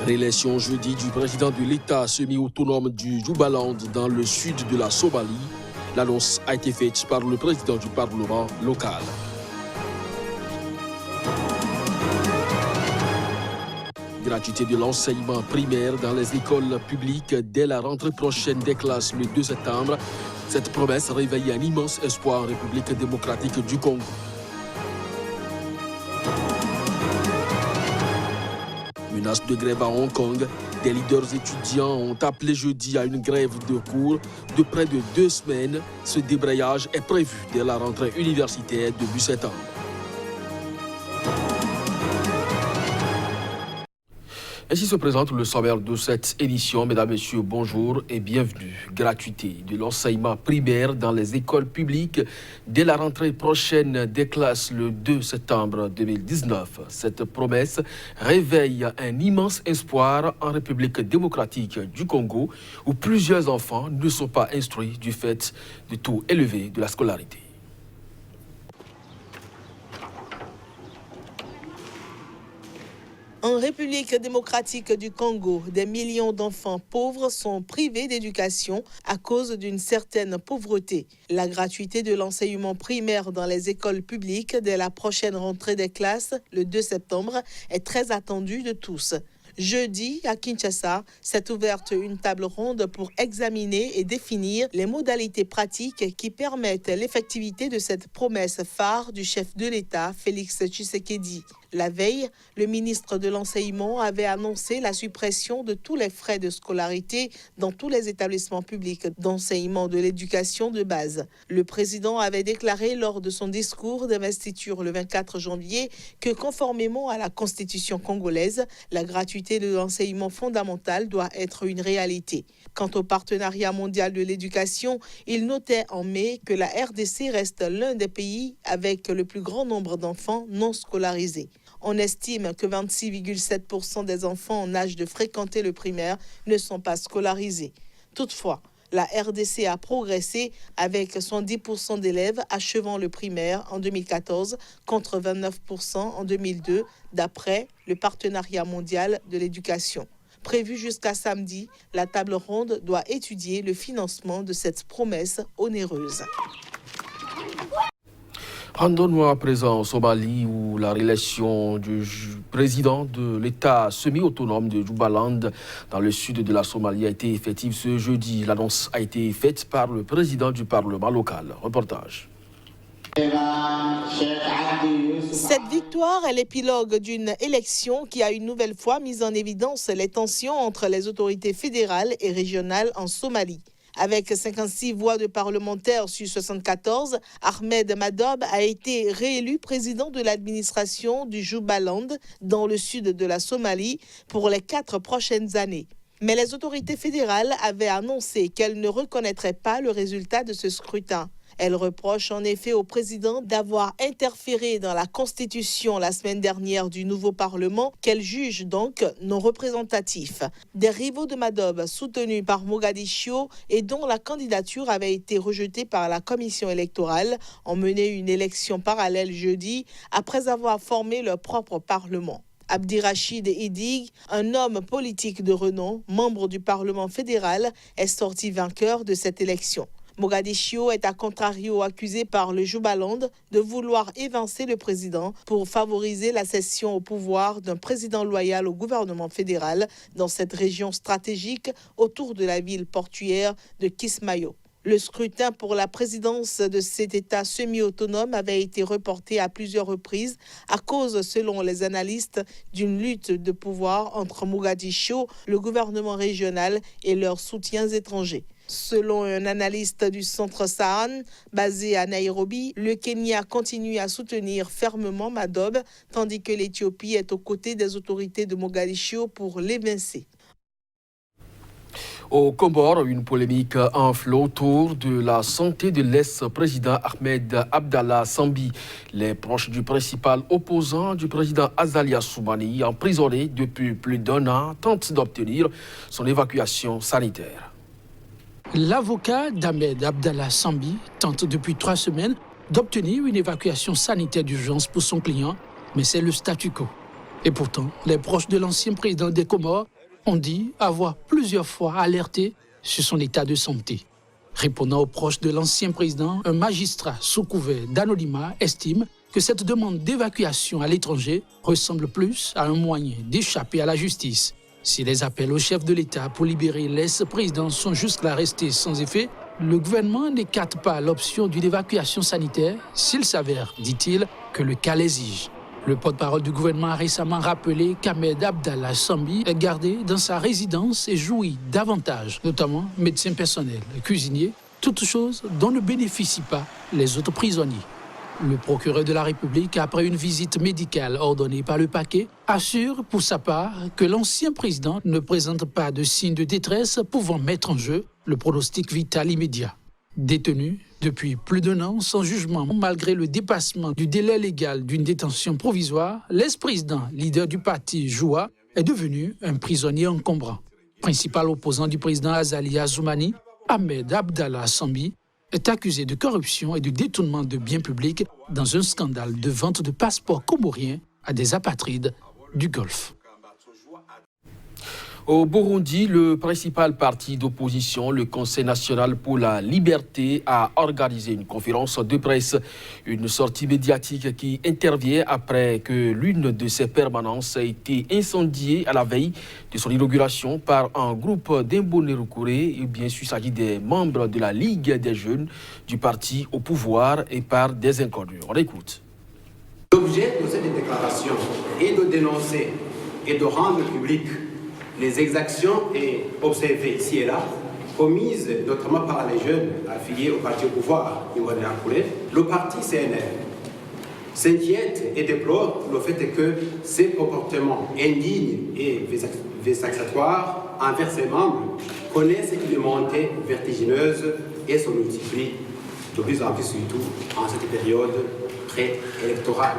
Réélection jeudi du président de l'État semi-autonome du Jubaland dans le sud de la Somalie. L'annonce a été faite par le président du Parlement local. Gratuité de l'enseignement primaire dans les écoles publiques dès la rentrée prochaine des classes le 2 septembre. Cette promesse réveille un immense espoir en République démocratique du Congo. Menace de grève à Hong Kong. Des leaders étudiants ont appelé jeudi à une grève de cours de près de 2 semaines. Ce débrayage est prévu dès la rentrée universitaire début septembre. Ainsi se présente le sommaire de cette édition. Mesdames, Messieurs, bonjour et bienvenue. Gratuité de l'enseignement primaire dans les écoles publiques dès la rentrée prochaine des classes le 2 septembre 2019. Cette promesse réveille un immense espoir en République démocratique du Congo où plusieurs enfants ne sont pas instruits du fait du taux élevé de la scolarité. En République démocratique du Congo, des millions d'enfants pauvres sont privés d'éducation à cause d'une certaine pauvreté. La gratuité de l'enseignement primaire dans les écoles publiques dès la prochaine rentrée des classes, le 2 septembre, est très attendue de tous. Jeudi, à Kinshasa, s'est ouverte une table ronde pour examiner et définir les modalités pratiques qui permettent l'effectivité de cette promesse phare du chef de l'État, Félix Tshisekedi. La veille, le ministre de l'Enseignement avait annoncé la suppression de tous les frais de scolarité dans tous les établissements publics d'enseignement de l'éducation de base. Le président avait déclaré lors de son discours d'investiture le 24 janvier que conformément à la constitution congolaise, la gratuité de l'enseignement fondamental doit être une réalité. Quant au partenariat mondial de l'éducation, il notait en mai que la RDC reste l'un des pays avec le plus grand nombre d'enfants non scolarisés. On estime que 26,7% des enfants en âge de fréquenter le primaire ne sont pas scolarisés. Toutefois, la RDC a progressé avec 110% d'élèves achevant le primaire en 2014 contre 29% en 2002, d'après le partenariat mondial de l'éducation. Prévue jusqu'à samedi, la table ronde doit étudier le financement de cette promesse onéreuse. Rendons-nous à présent en Somalie où la réélection du président de l'État semi-autonome de Jubaland dans le sud de la Somalie a été effective ce jeudi. L'annonce a été faite par le président du Parlement local. Reportage. Cette victoire est l'épilogue d'une élection qui a une nouvelle fois mis en évidence les tensions entre les autorités fédérales et régionales en Somalie. Avec 56 voix de parlementaires sur 74, Ahmed Madobe a été réélu président de l'administration du Jubaland dans le sud de la Somalie pour les 4 prochaines années. Mais les autorités fédérales avaient annoncé qu'elles ne reconnaîtraient pas le résultat de ce scrutin. Elle reproche en effet au président d'avoir interféré dans la constitution la semaine dernière du nouveau Parlement, qu'elle juge donc non représentatif. Des rivaux de Madobe soutenus par Mogadiscio et dont la candidature avait été rejetée par la commission électorale ont mené une élection parallèle jeudi après avoir formé leur propre Parlement. Abdirachid Idig, un homme politique de renom, membre du Parlement fédéral, est sorti vainqueur de cette élection. Mogadiscio est à contrario accusé par le Jubaland de vouloir évincer le président pour favoriser la cession au pouvoir d'un président loyal au gouvernement fédéral dans cette région stratégique autour de la ville portuaire de Kismayo. Le scrutin pour la présidence de cet État semi-autonome avait été reporté à plusieurs reprises à cause, selon les analystes, d'une lutte de pouvoir entre Mogadiscio, le gouvernement régional et leurs soutiens étrangers. Selon un analyste du centre Sahan, basé à Nairobi, le Kenya continue à soutenir fermement Madobe, tandis que l'Éthiopie est aux côtés des autorités de Mogadiscio pour l'évincer. Au Comores, une polémique enfle autour de la santé de l'ex-président Ahmed Abdallah Sambi. Les proches du principal opposant du président Azali Assoumani, emprisonné depuis plus d'1 an, tentent d'obtenir son évacuation sanitaire. L'avocat d'Ahmed Abdallah Sambi tente depuis 3 semaines d'obtenir une évacuation sanitaire d'urgence pour son client, mais c'est le statu quo. Et pourtant, les proches de l'ancien président des Comores ont dit avoir plusieurs fois alerté sur son état de santé. Répondant aux proches de l'ancien président, un magistrat sous couvert d'anonymat estime que cette demande d'évacuation à l'étranger ressemble plus à un moyen d'échapper à la justice. Si les appels au chef de l'État pour libérer l'ex-président sont jusque-là restés sans effet, le gouvernement n'écarte pas l'option d'une évacuation sanitaire s'il s'avère, dit-il, que le cas l'exige. Le porte-parole du gouvernement a récemment rappelé qu'Ahmed Abdallah Sambi est gardé dans sa résidence et jouit d'avantages, notamment médecin personnel, cuisinier, toutes choses dont ne bénéficient pas les autres prisonniers. Le procureur de la République, après une visite médicale ordonnée par le parquet, assure pour sa part que l'ancien président ne présente pas de signes de détresse pouvant mettre en jeu le pronostic vital immédiat. Détenu depuis plus d'1 an sans jugement, malgré le dépassement du délai légal d'une détention provisoire, l'ex-président, leader du parti Joua, est devenu un prisonnier encombrant. Principal opposant du président Azali Assoumani, Ahmed Abdallah Sambi est accusé de corruption et de détournement de biens publics dans un scandale de vente de passeports comoriens à des apatrides du Golfe. Au Burundi, le principal parti d'opposition, le Conseil national pour la liberté, a organisé une conférence de presse, une sortie médiatique qui intervient après que l'une de ses permanences a été incendiée à la veille de son inauguration par un groupe d'Imbonerakure. Et bien sûr, il s'agit des membres de la Ligue des jeunes du parti au pouvoir et par des inconnus. On écoute. L'objet de cette déclaration est de dénoncer et de rendre public les exactions et observées ici et là, commises notamment par les jeunes affiliés au parti au pouvoir, le parti CNL s'inquiète et déplore le fait que ces comportements indignes et vexatoires envers ses membres connaissent une montée vertigineuse et se multiplient de plus en plus, surtout en cette période pré-électorale.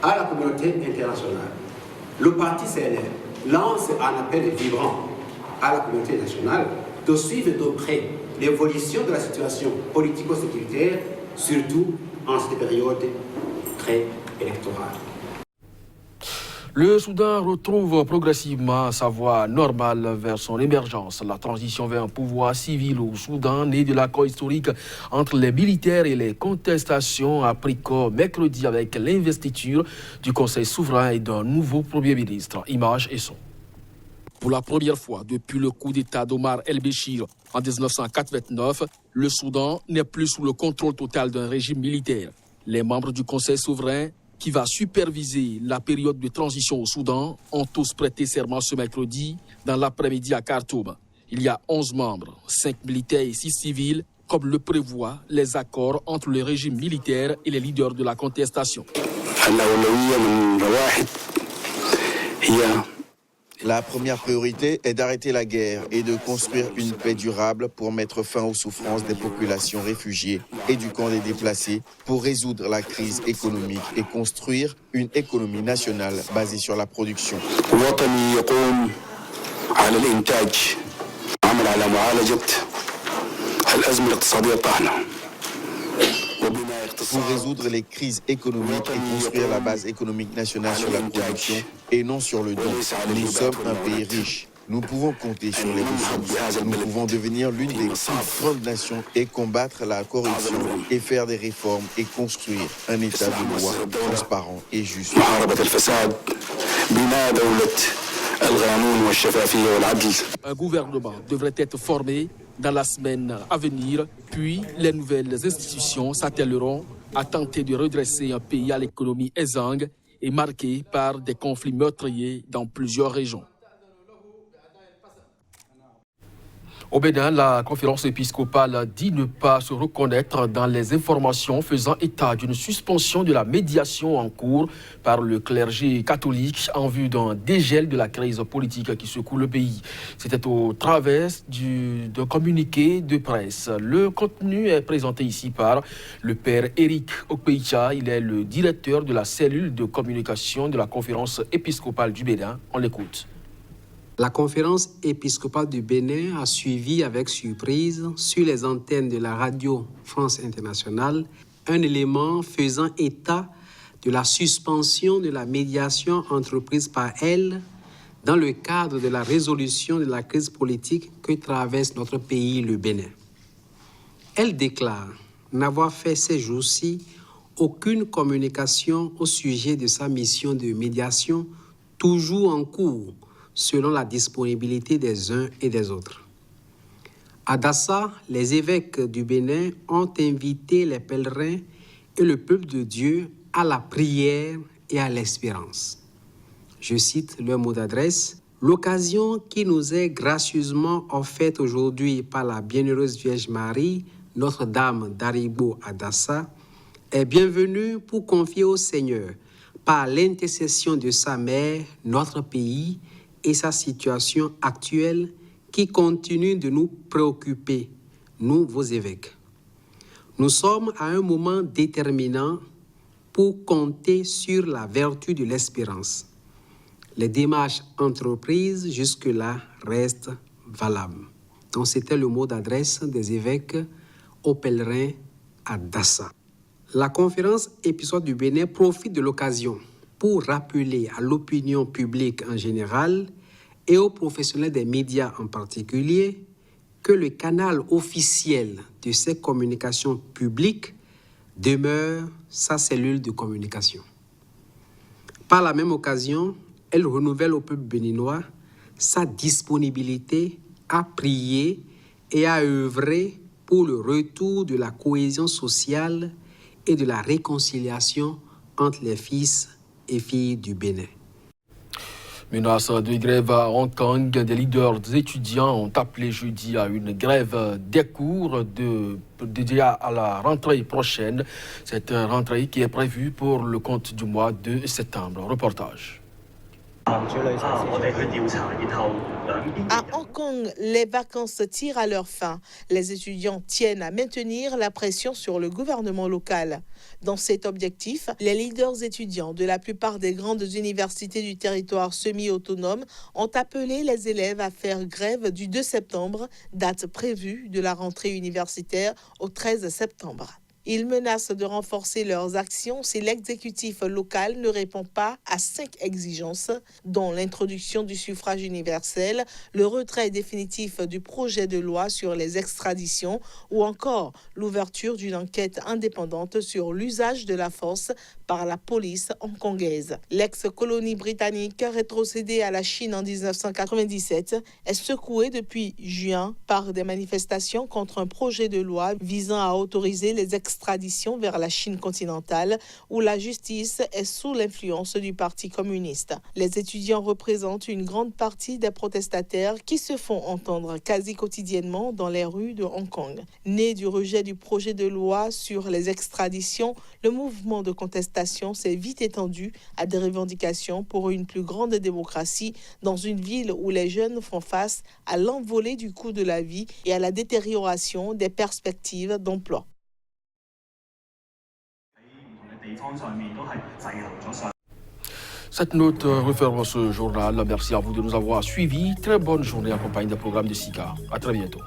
À la communauté internationale, le parti CNL lance un appel vibrant à la communauté nationale de suivre de près l'évolution de la situation politico-sécuritaire, surtout en cette période pré-électorale. Le Soudan retrouve progressivement sa voie normale vers son émergence. La transition vers un pouvoir civil au Soudan, né de l'accord historique entre les militaires et les contestations, a pris corps mercredi avec l'investiture du Conseil souverain et d'un nouveau Premier ministre. Images et son. Pour la première fois depuis le coup d'État d'Omar el-Béchir en 1989, le Soudan n'est plus sous le contrôle total d'un régime militaire. Les membres du Conseil souverain qui va superviser la période de transition au Soudan ont tous prêté serment ce mercredi dans l'après-midi à Khartoum. Il y a 11 membres, 5 militaires et 6 civils, comme le prévoient les accords entre le régime militaire et les leaders de la contestation. La première priorité est d'arrêter la guerre et de construire une paix durable pour mettre fin aux souffrances des populations réfugiées et du camp des déplacés, pour résoudre la crise économique et construire une économie nationale basée sur la production. Pour résoudre les crises économiques et construire la base économique nationale sur la production et non sur le don. Nous sommes un pays riche. Nous pouvons compter sur les ressources. Nous pouvons devenir l'une des plus grandes nations et combattre la corruption et faire des réformes et construire un État de droit transparent et juste. Un gouvernement devrait être formé dans la semaine à venir, puis les nouvelles institutions s'attelleront à tenter de redresser un pays à l'économie exsangue et marqué par des conflits meurtriers dans plusieurs régions. Au Bénin, la conférence épiscopale dit ne pas se reconnaître dans les informations faisant état d'une suspension de la médiation en cours par le clergé catholique en vue d'un dégel de la crise politique qui secoue le pays. C'était au travers d'un communiqué de presse. Le contenu est présenté ici par le père Eric Okpeicha. Il est le directeur de la cellule de communication de la conférence épiscopale du Bénin. On l'écoute. La conférence épiscopale du Bénin a suivi avec surprise sur les antennes de la radio France Internationale un élément faisant état de la suspension de la médiation entreprise par elle dans le cadre de la résolution de la crise politique que traverse notre pays, le Bénin. Elle déclare n'avoir fait ces jours-ci aucune communication au sujet de sa mission de médiation, toujours en cours, selon la disponibilité des uns et des autres. À Dassa, les évêques du Bénin ont invité les pèlerins et le peuple de Dieu à la prière et à l'espérance. Je cite leur mot d'adresse. L'occasion qui nous est gracieusement offerte aujourd'hui par la bienheureuse Vierge Marie, Notre-Dame d'Aribo à Dassa, est bienvenue pour confier au Seigneur, par l'intercession de sa mère, notre pays et sa situation actuelle qui continue de nous préoccuper, nous, vos évêques. Nous sommes à un moment déterminant pour compter sur la vertu de l'espérance. Les démarches entreprises jusque-là restent valables. Donc, c'était le mot d'adresse des évêques aux pèlerins à Dassa. La conférence épiscopale du Bénin profite de l'occasion pour rappeler à l'opinion publique en général et aux professionnels des médias en particulier que le canal officiel de ces communications publiques demeure sa cellule de communication. Par la même occasion, elle renouvelle au peuple béninois sa disponibilité à prier et à œuvrer pour le retour de la cohésion sociale et de la réconciliation entre les fils et filles du Bénin. Menace de grève à Hong Kong, des leaders étudiants ont appelé jeudi à une grève des cours dédiée à la rentrée prochaine. Cette rentrée qui est prévue pour le compte du mois de septembre. Reportage. À Hong Kong, les vacances tirent à leur fin. Les étudiants tiennent à maintenir la pression sur le gouvernement local. Dans cet objectif, les leaders étudiants de la plupart des grandes universités du territoire semi-autonome ont appelé les élèves à faire grève du 2 septembre, date prévue de la rentrée universitaire au 13 septembre. Ils menacent de renforcer leurs actions si l'exécutif local ne répond pas à 5 exigences, dont l'introduction du suffrage universel, le retrait définitif du projet de loi sur les extraditions ou encore l'ouverture d'une enquête indépendante sur l'usage de la force par la police hongkongaise. L'ex-colonie britannique, rétrocédée à la Chine en 1997, est secouée depuis juin par des manifestations contre un projet de loi visant à autoriser les extraditions vers la Chine continentale, où la justice est sous l'influence du Parti communiste. Les étudiants représentent une grande partie des protestataires qui se font entendre quasi quotidiennement dans les rues de Hong Kong. Né du rejet du projet de loi sur les extraditions, le mouvement de contestation s'est vite étendu à des revendications pour une plus grande démocratie dans une ville où les jeunes font face à l'envolée du coût de la vie et à la détérioration des perspectives d'emploi. Cette note referme ce journal. Merci à vous de nous avoir suivis. Très bonne journée accompagnée des programmes de SICA. À très bientôt.